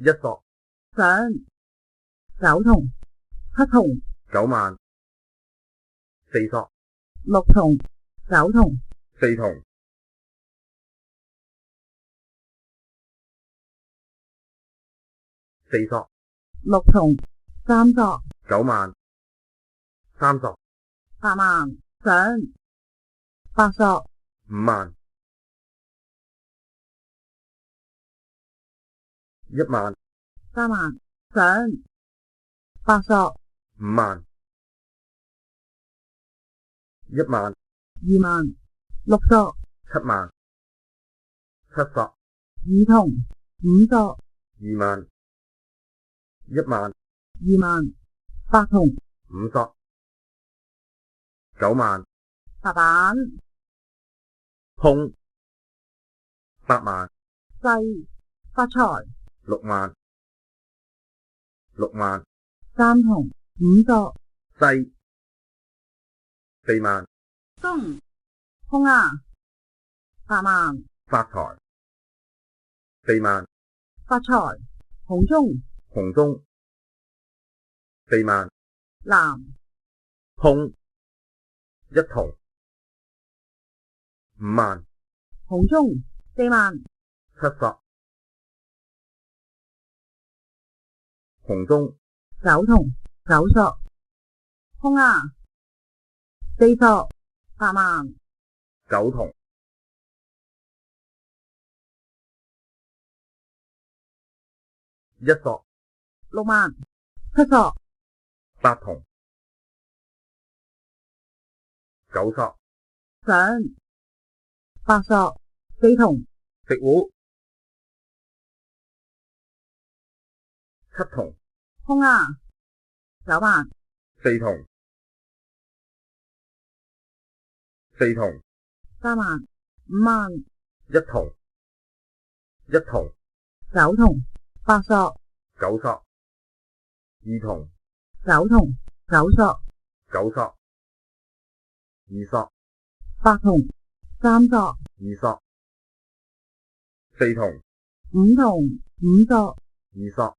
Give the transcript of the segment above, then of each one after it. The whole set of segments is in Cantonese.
一索上九筒七筒9萬4索六筒九筒4筒4索六筒三索9萬3索八萬上八索5萬1萬三萬上八索5萬1萬二萬六索7萬7索二筒五索2萬1萬二萬八筒5索9萬八板空8萬制發財6萬6萬三筒五索西4萬中空啊八萬發財4萬發財紅中紅中4萬藍空1筒5萬紅中4萬7索紅中九筒九索空啊四索8萬9筒1索6萬7索8筒9索上8索4筒食糊7筒空啊9萬4筒4筒3萬5萬1筒1筒9筒8索9索2筒9筒9索9索2索8筒3索2索4筒5筒5索2索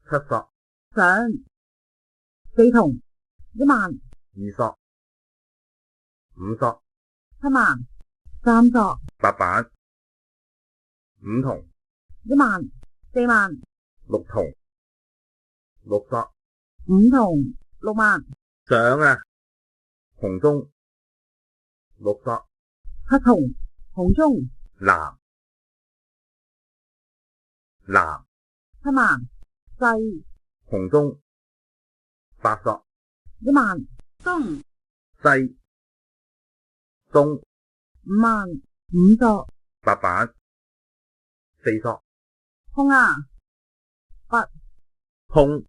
7索上4筒1萬2索5索7萬3索白板5筒1萬4萬6筒6索5筒6萬上啊紅中6索7筒紅中藍藍7萬制紅中8索1萬中西中5萬5索白板4索空啊八空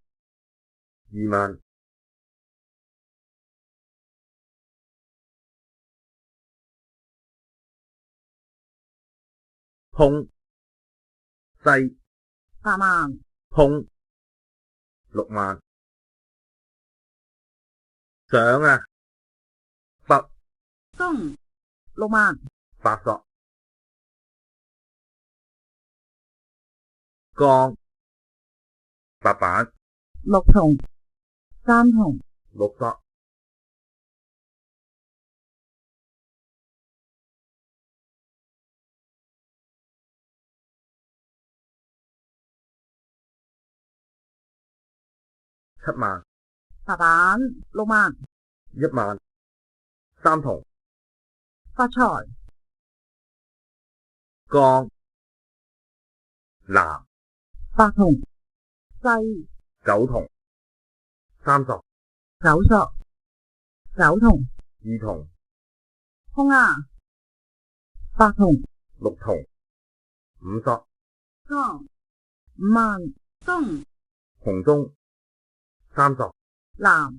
2萬空西8萬空6萬上啊北中6萬8索江白板6筒3筒6索7萬白板6萬1萬3筒發財江藍8筒西9筒3索9索9筒2筒空啊8筒6筒5索江5萬中紅中3索藍